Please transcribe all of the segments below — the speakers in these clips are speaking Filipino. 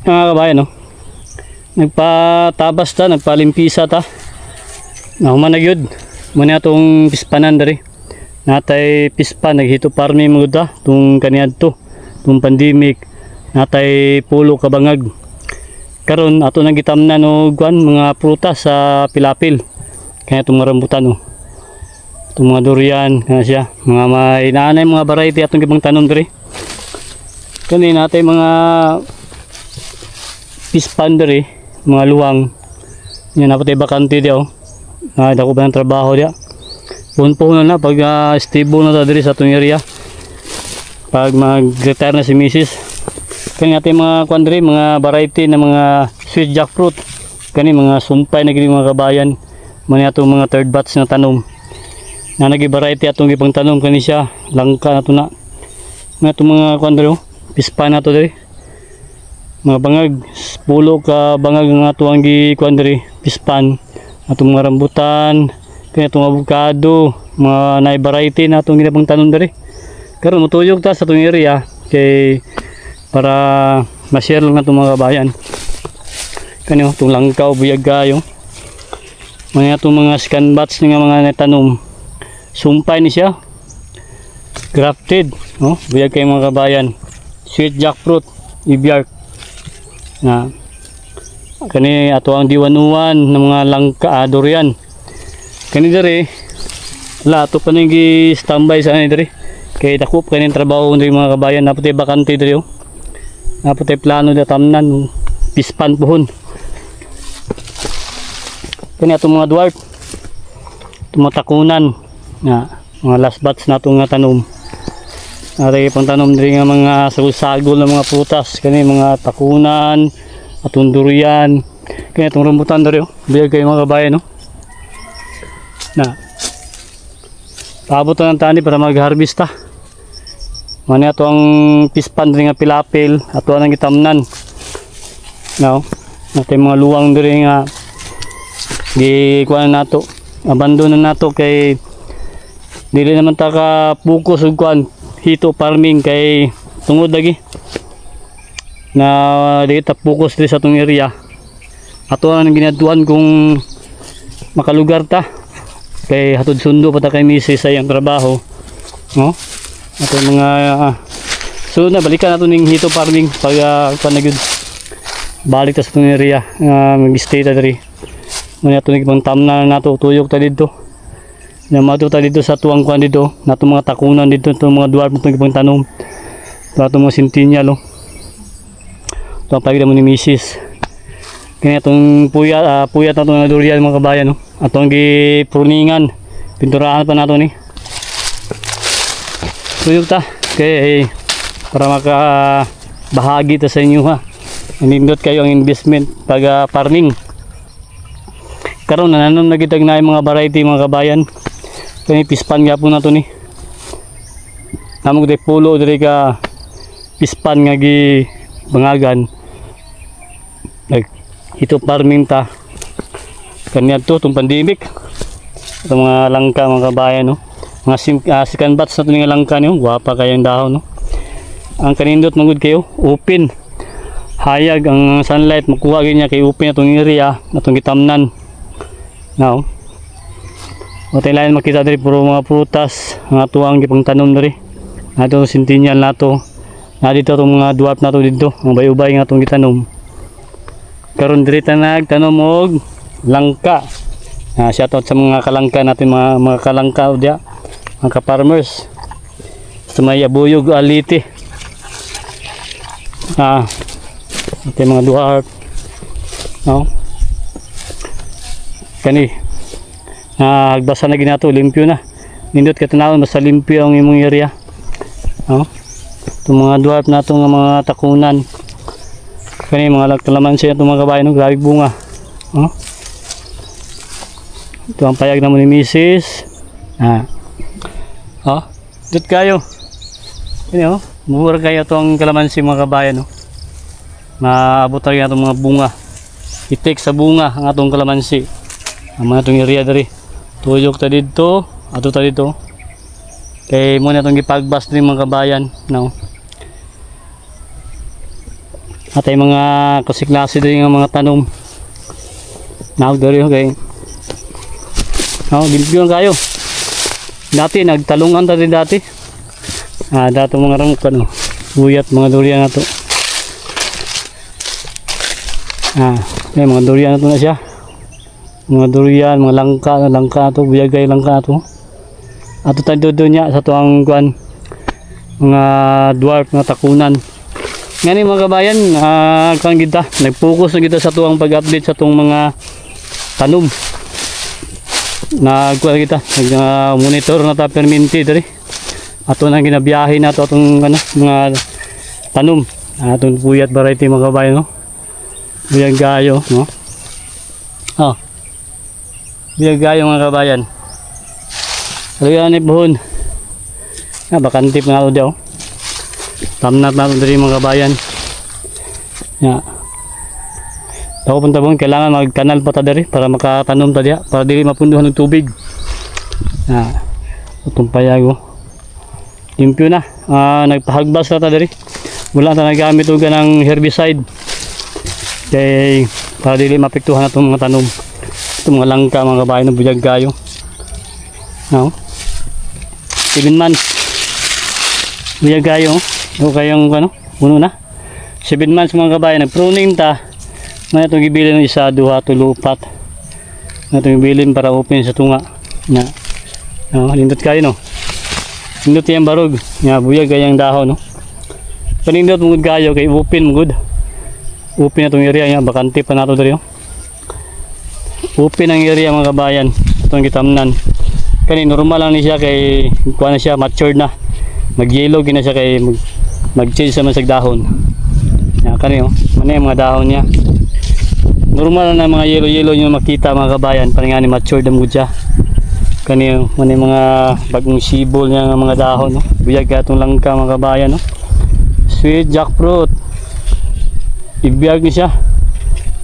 Mga kabayan, no? Nagpatabas ta, nagpalimpisa ta. Nahuman na gyud. Muna itong pispanan dari. Natay pispan, naghito farming mga ta. Itong kaniyad to. Itong pandemic. Natay pulo kabangag. Karon ato nang gitamnan og mga prutas sa pilapil. Kaya itong rambutan, no? Itong mga durian, kaya siya. Mga may naanay mga variety atong gibang tanom dari. Kani natay mga pispan dari, mga luwang. Yan napatay bakante di, oh. Dako ba ng trabaho dia. Puno na pag stable na ta diri sa atong area. Pag mag-retire na si Mrs. Kani natin mga kwandri, mga variety na mga sweet jackfruit. Kani mga sumpay na gini mga kabayan. Mani atong mga third batch na tanom. Na nagi-variety atong gipang tanom kani siya. Langka na to na. Mga kwandri, oh. Pispan na to diri. Mga bangag, pulo ka bangag nga ito ang gikwandri, pispan, atong mga rambutan, kaya itong avocado, mga na-variety na itong ginabang tanon dari. Karon mutuyog ta sa itong area, kay para ma-share lang na itong mga kabayan. Kanyo, itong langkaw, buyag kayo. Mga itong mga scan bats nga mga natanom, sumpay ni siya, grafted, no? Buyag kayo mga kabayan, sweet jackfruit, ibiark. Na kani ato ang diwanuan ng mga langka durian kani diri la ato pa nang gi-standby sa ani diri kay dakop kani trabaho diri mga kabayan naputay bakante diri, oh. Naputay plano da tamnan pispan pohon kani ato mga dwarf tumatakunan na mga last batch nato nga tanom. Ari pang tanom diri nga mga sagol-sagol na mga prutas kani mga takunan, atong durian, kani atong rambutan diri, oh. Biyag kay mga kabayan, no. Na paabot na ng tani para mag-harvest ta. Mani ato ang pispan diri nga pilapil, ato nang gitamnan. No. Natay mga luwang diri nga kuan nato. Abandon na nato kay dili naman ta ka focus og kuan hito farming kay tungod lagi na di ta focus diri sa atong area. Ato ang ginaduan kung makalugar ta kay hatod sundo pa ta kay Mrs. sa iyang trabaho, no? Ato mga so na balikan nato ning hito farming pag panagud balik ta sa atong area mag-stay ta diri. Muna ato nagibang tamna nato tuyok ta didto. Na mato ta dito sa tuwang kuan dito, nato mga takunan dito, itong mga dwarf na itong tanom. Ito mga centennial, oh. Ito ang pagkita mo ni Mrs. Kaya itong puyat na itong durian mga kabayan, oh. Itong gipruningan, pinturahan pa nato ni. Tuyog ta, kaya para makabahagi ta sa inyo, ha. Nindot kayo ang investment pag farming. Karon nanon nagitag na mga variety mga kabayan. Kani pispan nga po na to ni. Namog de pulo diri ka pispan nga gi bangagan. Ito farming ta. Kanya to tong pandemic. Ito mga langka mga kabayan, no. Mga second batch na to nga langka niyo, gwapa kayang dahon, no. Ang kanindot magud kayo, open. Hayag ang sunlight makuha gyud niya kay open atong area, atong gitamnan. Now, matay lain makita diri puro mga prutas nga tuwang gipang tanom diri. Nato centennial nato. Na dito tong mga dwarf nato dito, mga bay-ubay nga tong gitanom. Karon diri ta nagtanom og langka. Shoutout sa mga kalangka natin, mga kalangka dia, mga ka-farmers. Sa may Abuyog, Aliti. Ito mga dwarf. No? Kani hagbasa na ginato, limpyo na. Nindot ka tanawon, basta limpyo ang imong area, no? Itong mga dwarf na itong mga takunan, kani mga kalamansi na itong mga kabayan, no? Grabe bunga, no? Ito ang payag naman ni Mrs. Dut kayo ini, oh, mura kayo itong kalamansi mga kabayan, no? Maabot rin itong mga bunga, itik sa bunga ang atong kalamansi. Ang mga itong area dari tuyok ta dito, ato ta dito kay mo na itong gipagbas din mga kabayan, no? At ay mga klase din yung mga tanom. Naugdari okay. Limpyo kayo. Dati nagtalungan tayo dati. Dato mga ramok ano. Buyat mga durian na to. Mga durian na to na siya. Mga durian, mga langka to, buyagay langka to. Ato tayo doon niya sa tuang kuan. Mga dwarf na takunan. Ngani mga kabayan, kuan kita, nag-focus na kita sa tuang pag-update sa tuang mga tanom. Nagkuha kita, nag-monitor na ta perminti diri. Ato nang ginabiyahe na to atong mga tanom. Atong puyat variety mga kabayan no. Buyag gayo no. Buyag gayo mga kabayan. Luyan ni buhon. Bakantip na to daw. Tamnat na ito mga kabayan. Ako punta po, kailangan mag-kanal pa ta diri para makatanom ta diya, para dili mapunduhan ng tubig. Itong payago. Limpyo na. Nagpahagbas na ta diri. Wala ta nagamit og ng herbicide. Kay para dili mapektuhan na itong mga tanom. Itong mga langka mga kabayan ng buyag gayo. 7 months. Buyag gayo. O kayong puno na 7 months mga kabayan, nag-pruning ta na itong ibilin ng 1, 2, 3, 4 na itong ibilin para open sa tunga lindot kayo no, lindot yung barog buyag kayang dahon no, panindot mungod kayo kay open mungod, open na itong area bakante pa nato dito, open ang area mga kabayan, itong gitamnan kani normal lang ni siya kay kuha na siya, matured na, mag-yellow gina siya kay mag-change naman sa dahon. Kani ano yung mga dahon niya. Normal na mga yellow yung makita mga kabayan, parang nga ni matured na siya. Kani ano yung mga bagong sibol niya mga dahon no. Buyag atong langka mga kabayan no. Sweet jackfruit. Ibiyag ni siya.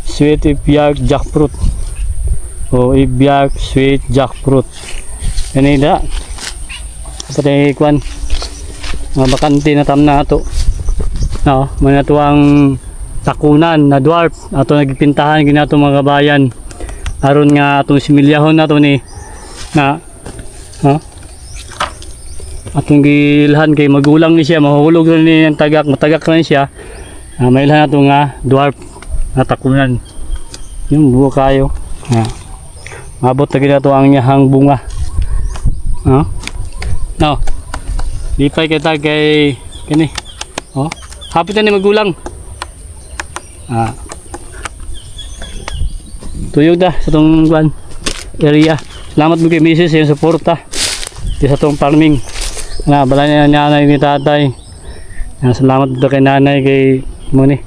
Sweet ibiyag jackfruit. Ibiyag sweet jackfruit. Kani da. Pati kwan mga bakante na tamna ato mga tuwang takunan na dwarf ato nagpintahan ginato mga kabayan aron nga atong similyahon nato ni atong gilhan kay magulang ni siya, mahulog rin ni ang tagak, matagak rin siya, mailhan nato nga dwarf na takunan yung buo kayo mabot na ginato ang nyahang bunga lipay kita kay kini hapit na ni magulang tuyog da sa tong area. Salamat mo kay Mrs. yung suporta sa tong farming balay na nanay ni tatay. Salamat dito kay nanay kay muni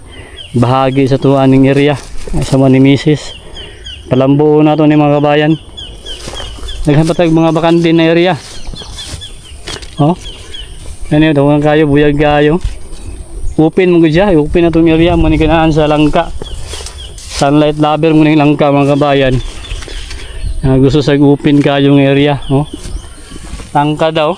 bahagi sa tuwa ning area sa ni Mrs. Palambo na to ni mga kabayan, naghampatag mga bakante na area ano daw kayo buyag kayo open mo gudya, open na itong area manikinaan sa langka, sunlight lover mo ng langka mga kabayan. Gusto sa open kayong area langka daw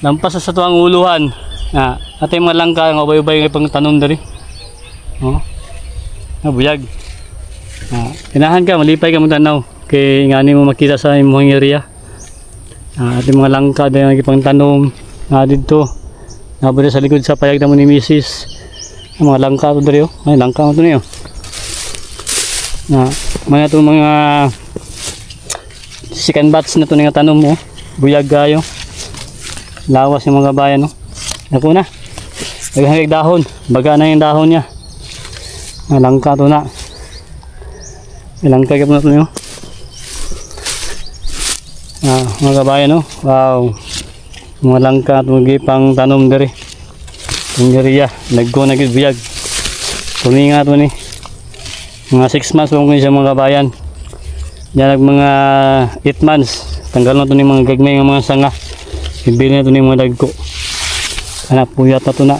lampas sa tuwang uluhan at yung mga langka ang ubay-ubay ng pang tanom dari buyag kinahan ka, malipay ka magtanaw kay ngani mo makita sa imong area. At yung mga langka dahil nagipang tanom dito nabali sa likod sa payag na mo ni Mrs. Ang mga langka ito dito ay langka ito niyo mga itong mga second batch na ito nga tanom mo buyag gayo lawas yung mga bayan naku na naghangig dahon, baga na yung dahon niya langka ito na langka ka po na ito niyo mga kabayan wow mga langka at magipang tanom dari yung area nagko nagibiyag tuminga ito ni mga 6 months lang ko siya mga kabayan yan mga 8 months tanggal na ito ni mga gagmay ng mga sanga ibili na ito ni mga dagko anak puyat na ito na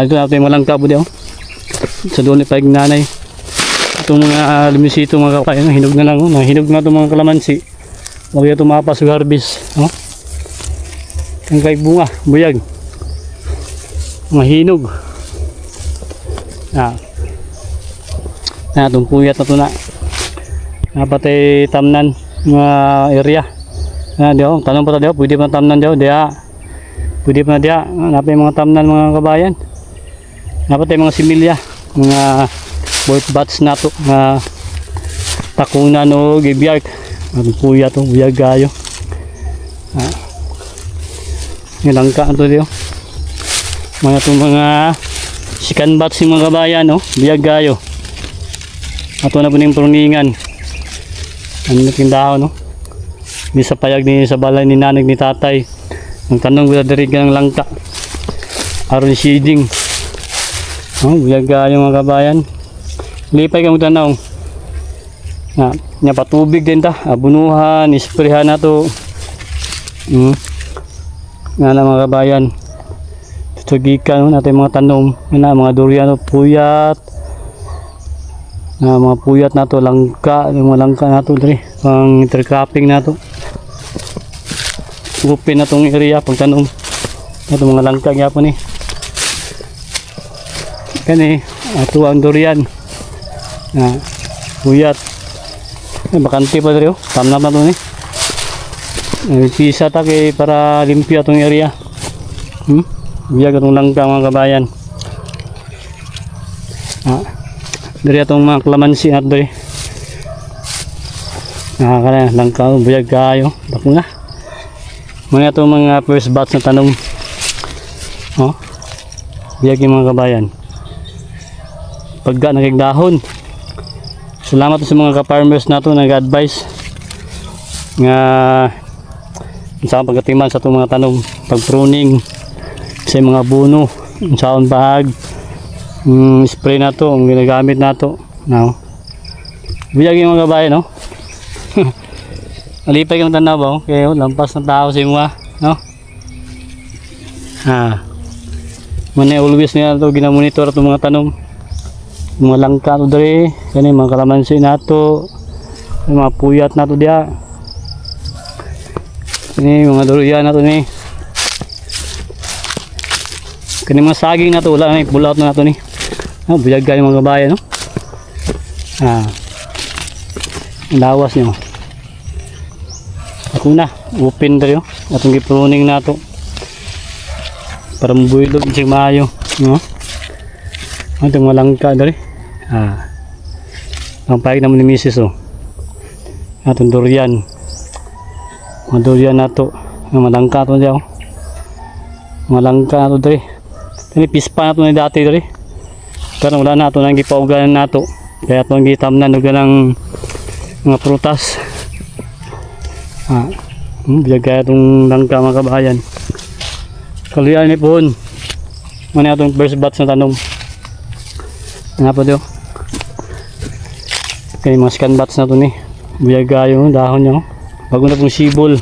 ito na ito yung mga langka po di sa doon ni paig nanay itong mga lumisito mga kabayan hinog na lang hinog na itong mga kalamansi huwag ito mapas harvest ang kaig bunga buyag mga hinog. Itong puyat na ito na. Napatay tamnan mga area. Diyo, tanong pa tayo, pwede pa tamnan diyo, diya. Pwede pa na diya. Napay mga tamnan mga kabayan. Napatay mga similya, mga board bats na ito, mga takunan o gibiyark. Itong puyat ito, buyag gayo. Yung langka ito diyo. Mga itong mga sikan bats yung mga kabayan, no? Buyag gayo. Ato na po yung pruningan. Ano na tindaho, no? Di sa payag ni sa balay ni nanay ni tatay. Ang tanong ko diri ng langka. Aron shading. Buyag gayo mga kabayan. Lipay kang tanaw. Nya patubig din ta, abunuhan, isprehan na to. Nga na mga kabayan. Tutugikan natin mga tanom, mga durian, puyat. Mga puyat na to, langka, mga langka na to, pang intercropping na to. Upin na tong area pag tanom. Ito mga langka gyapon ni. Kani, ato ang durian. Puyat. Bakante pa diri, tamna pa to ni. Pisa ta kay para limpyo atong area. Biyag atong langka mga kabayan. Dari atong mga kalamansi at dari. Nakakala langka, biyag kayo. Dako na. Mga itong mga first batch na tanong. Biyag yung mga kabayan. Pagka nagigdahon. Salamat sa mga ka-farmers na ito nag-advise nga sa pagkatiman sa itong mga tanong, pag-pruning sa mga buno, sa bahag, spray na ito, ang ginagamit na ito. Biyag yung mga kabayan, no? Alipay kang tanaw ba? Kaya lampas na tao sa mga, no? Muna always nila ito ginamonitor itong mga tanong. Mga langka ito dari, kani mga kalamansi na ito, mga puyat na ito diya. Kani mga durian na ito ni. Kani mga saging na ito, wala na pull out na ito ni. Buyag kayo mga kabayan, no? Lawas nyo. Ako na, open dari, atong gipruning na ito. Para mabuyilog siya maayo, no? Itong mga langka dari. Ang pahig naman ni Mrs. Atong durian. Mga durian na ito. Mga langka ito dyan. Mga langka na ito dari. Kani pispa na ito na dati dari. Pero wala na ito nang gipaugalan na ito. Kaya ito ang gitamnan ng ganang mga prutas. Biyag kaya itong langka mga kabayan. Kaluyan ni pohon. Muna itong first batch na tanong. Nga po diyo. Kaya mga scan bats na ito ni. Buyag gayo, dahon niya. Bago na pong sibol.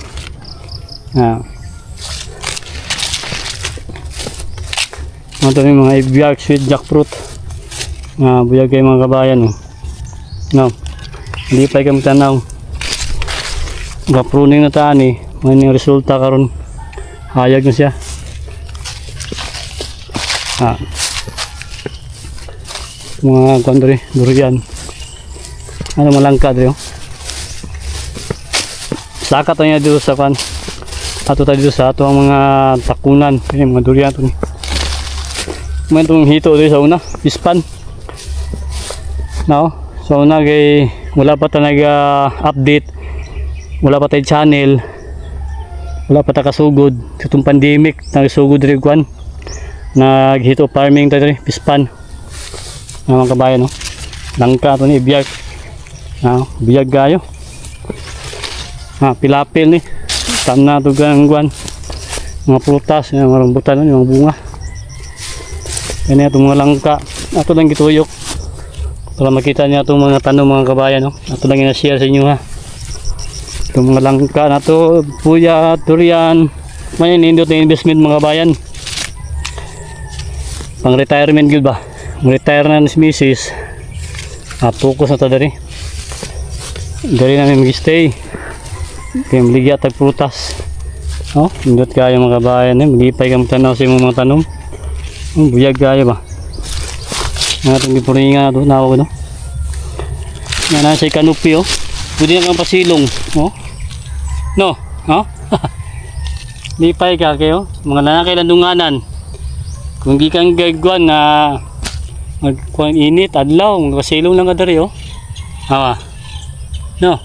Ito yung mga ibiyark, sweet jackfruit. Buyag kayo mga kabayan. Hindi pa kayo magtanaw. Pruning na taan eh. May resulta karon. Hayag na siya. Mga kondre, durian. Ano malangka dito? Saka tayo dito sa kan. Ato tayo dito sa ato ang mga takunan, mga durian to ni. May itong hito dito sa una, pispan. No, sa una kay wala pa ta nag-update. Wala pa tayo channel. Wala pa ta kasugod sa itong pandemic, nagsugod dito kwan. Naghito farming tayo dito, pispan. Mga kabayan, no? Langka to ni biyag. Biyag gayo. Pilapil ni. Tam na to gangguan. Mga prutas, mga rambutan, mga bunga. Yan itong mga langka. Ato lang gituyok. Para makita niya itong mga tanong mga kabayan, no? Ato lang ina-share sa inyo, ha. Itong mga langka na to, puya, durian. May nindot na investment mga kabayan. Pang retirement gud ba? Retire na si Mrs. Focus na ito dari. Dari namin mag-stay. Kaya maligya tag prutas. Indot kayo mga kabayan. Magipay kang tanaw sa mga tanong. Buyag kaya ba? Natong gipuringan na ito. Nawa ko no? Yan na sa kanupi oh. Pwede na kang pasilong. Oh? No? Oh? Lipay ka kayo. Mga lalaki landunganan. Kung di kang gagawin na magkuhan init, adlaw, magpasilong lang ka dari oh. Hawa. No?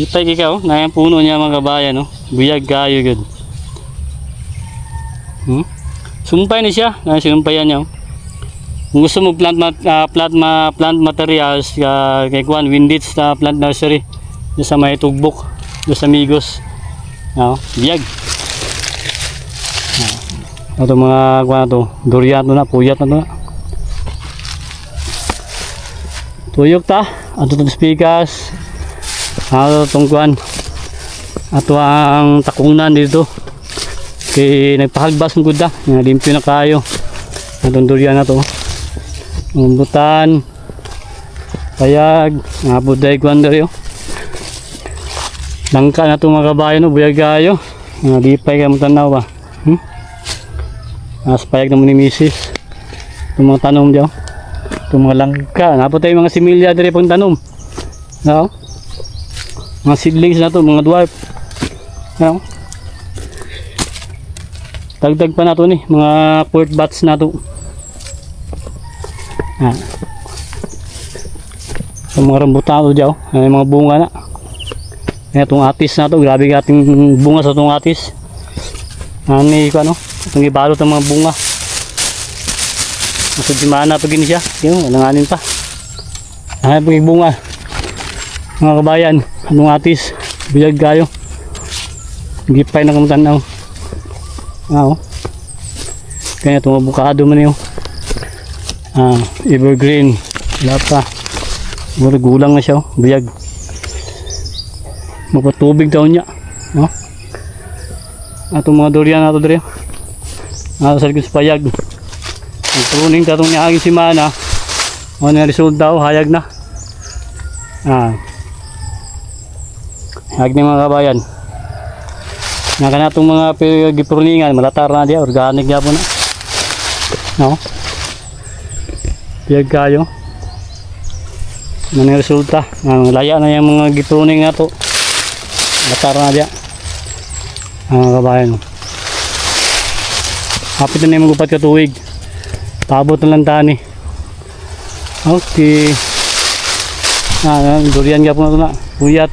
Lipay ka oh. Na yung puno niya mga kabayan oh. Buyag kayo good. Sumpay na siya. Sinumpayan niya oh. Kung gusto mo plant materials kay kuan Windits na plant nursery sa may tugbok sa Migos. Biyag. Ito mga kuan to, durian na puyat na to. Tuyok ta, ato tong spikas. Tong kuan. Ato ang takunan dito. Kay nagpahalbas ng guda, limpyo na kayo. Atong durian na to. Umbutan payag buday guandar yo langka na itong mga kabayo no buyag kayo lipay kayo tanaw ba as payag naman ni misis itong mga tanom dyan itong mga langka napotay mga similya diri pang tanom no? Mga seedlings na to mga dwarf no? Dagdag pa na to ni mga quart bats na to. Sa mga rambutan ito dyan ay mga bunga na itong atis na ito grabe ating bunga sa itong atis itong ibalot ng mga bunga nasa dimana pag siya yun alanganin pa ay pag bunga mga kabayan itong atis biyag kayo gipay na kamutanaw kaya itong abukado man yun evergreen wala pa gulang na siya biyag magpatubig daw niya atong mga durian nato dito sa likod sa payag nagpruning tatong niya aging simana na result daw hayag na hayag na mga kabayan naka na itong mga gipruningan malatar na diya organic niya po na biyag kayo manang resulta laya na yung mga gituning nga to batar na diya mga kabayan hapit na yung magupat katuwig tabot na lang tani okay durian nga po na ito na buyat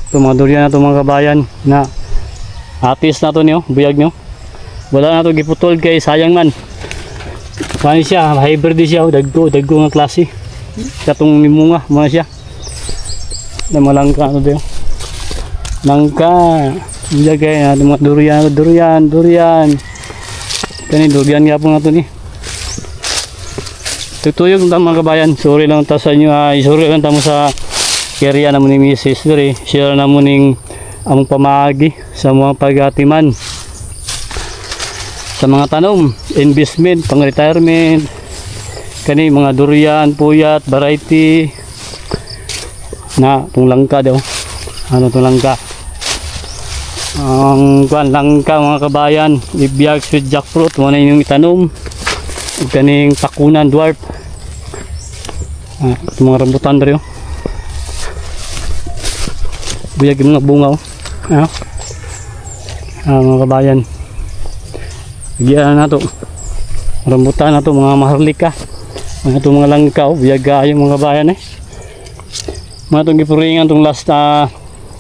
ito mga durian na ito mga kabayan na atis na ito niyo buyag nyo wala na ito giputol kay sayang man kani siya hybrid siya dagko nga klase katong limunga mga siya na malangka ano din langka hindi kaya mga durian kani durian nga po nga ito ni tutuyog lang mga kabayan sorry lang ta sa inyo sorry lang ta mo sa area naman ni Mrs. Dere share na mo ning among pamagi sa mga pagatiman sa mga tanom, investment, pang retirement kani mga durian, puyat, variety na itong langka daw itong langka ang langka mga kabayan ibiyag, sweet jackfruit muna yung itanom kaning takunan, dwarf itong mga rambutan daw buyag yung mga bunga mga kabayan biyaan na to rambutan na to mga maharlika mga langka biyaga yung mga bayan mga itong gipuringan itong last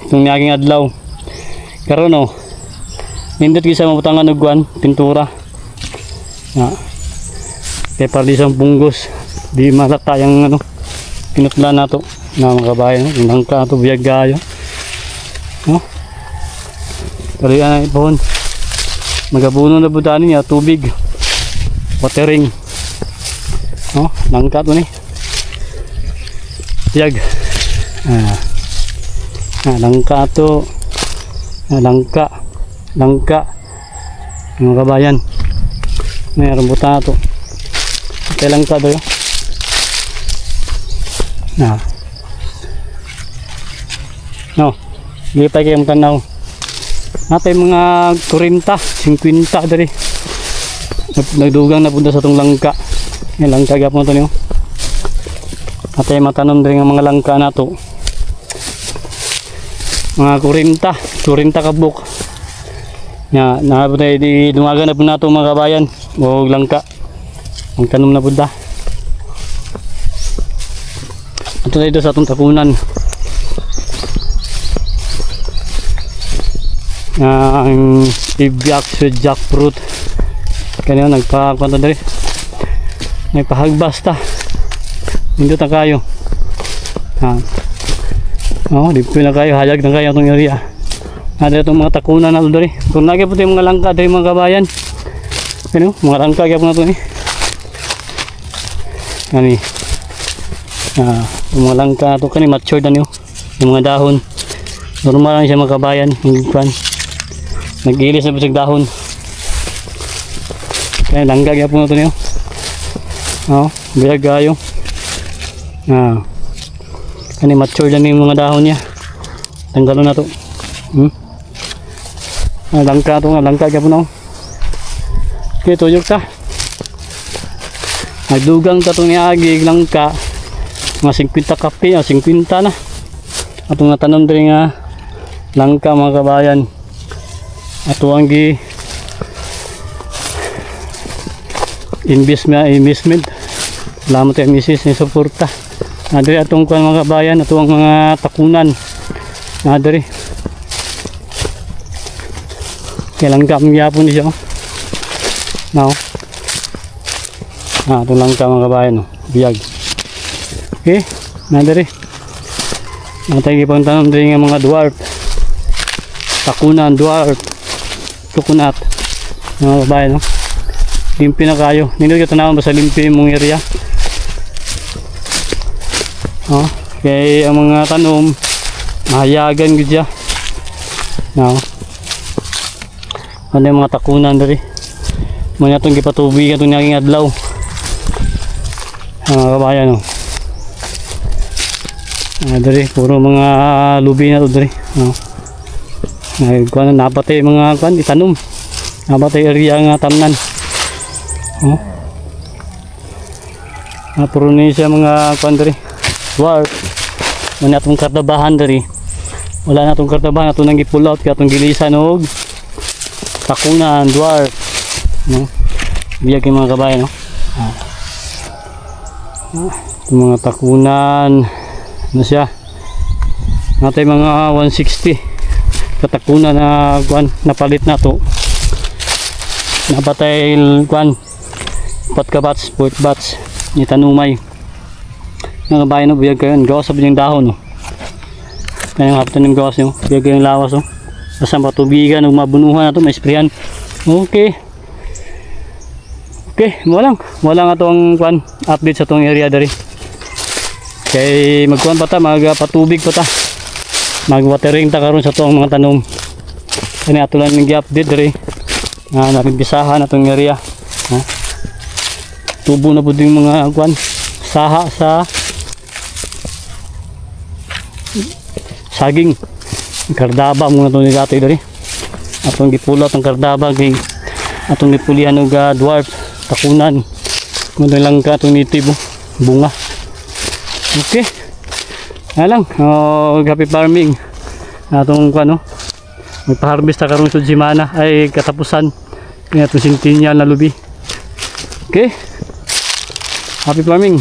itong naging adlaw karon nindot gisa mabutangan ugwan pintura kaya palisang punggos di malata yung pinutla na to mga bayan yung langka na to biyaga yung talian na ipon magabuno na budani niya tubig watering langka to ni biyag langka to langka mga kabayan may rambutan to kay langka to lipay kayong tanaw Natay mga 40, 50 diri. Nagdugang na punta sa tong langka. Yan langka gyapon to niyo. Natay matanom diri nga mga langka nato. Mga 40 kabuk. Nya naabot di dumagan na po nato mga kabayan o langka. Ang tanom na punta. Ito na ito sa atong takunan. Ang ibyak sa jackfruit. Kanya nagpakwanta dali. Nagpahagbas ta. Hindi ta kayo. Di po na kayo. Hayag na kayo itong area. Ada itong mga takunan na ito dali. Kung lagi po yung mga langka dali mga kabayan. Kanya mga langka kaya po na ito ni. Kani. Yung mga langka ito kani matured na niyo. Yung mga dahon. Normal lang siya mga kabayan. Nag-ilis na po sa dahon. Kaya langga kaya po na ito niyo. Bilag kayo. Kani matured na yung mga dahon niya. Tanggalon na ito. Langka ito nga. Langka kaya po na. Okay, tuyok ta. Nagdugang ta itong niagig langka. Mga 50 kape, 50 na. Atong natanom din nga langka mga kabayan. Ato ang investment. Salamat kay misis ni suporta. Nadiri atong kuan mga kabayan, ato ang mga takunan. Nadiri. Kaya langka magyapon ni siya. Now. Ito langka mga kabayan. Biyag. Okay, nadiri. Natay gipang tanom din nga mga dwarf. Takunan, dwarf. Coconut. Mga kabayan, no? Limpi na kayo. Nindot ka tanawan ba sa limpi mong area? Kaya ang mga tanom, mahayagan ko dyan. Ano yung mga takunan dari? Mga itong gipatubig, itong naging adlaw. Mga kabayan, no? Dari, puro mga lubi na ito dari. Napatay mga itanong. Napatay area nga tamnan. Puro na siya mga dari. Dwarf. Wala na itong kartabahan dari. Wala na itong kartabahan. Ito nang gipull out. Kaya itong gilisan o takunan, dwarf. Biyag yung mga kabayan. Itong mga takunan. Ano siya? Natay mga 160. Katakunan na napalit na to. Napatay patkabats, port bats ni tanumay. Mga bayan no, biyag kayo gawas sa yung dahon no. Kaya yung hapon ng gawas nyo, biyag kayo yung lawas no. Basta matubigan o mabunuhan na to, may sprayan. Okay, wala nga itong update sa itong area dari. Kaya magkuhan pa ta, magpatubig pa ta, mag-watering ta karon sa itong mga tanom. Kaya ato lang yung i-update dari. Napimpisahan na itong area. Tubo na po din mga saha sa saging. Kardaba muna itong nilatoy dari. Atong gipulot ang kardaba. Atong gipulihan ng dwarf. Takunan. Muna lang ka itong native bunga. Okay. Alang. Happy farming. Atong magpa-harvest na karon sa Jimana ay katapusan. Kaya itong centennial na lubi. Okay. Happy farming.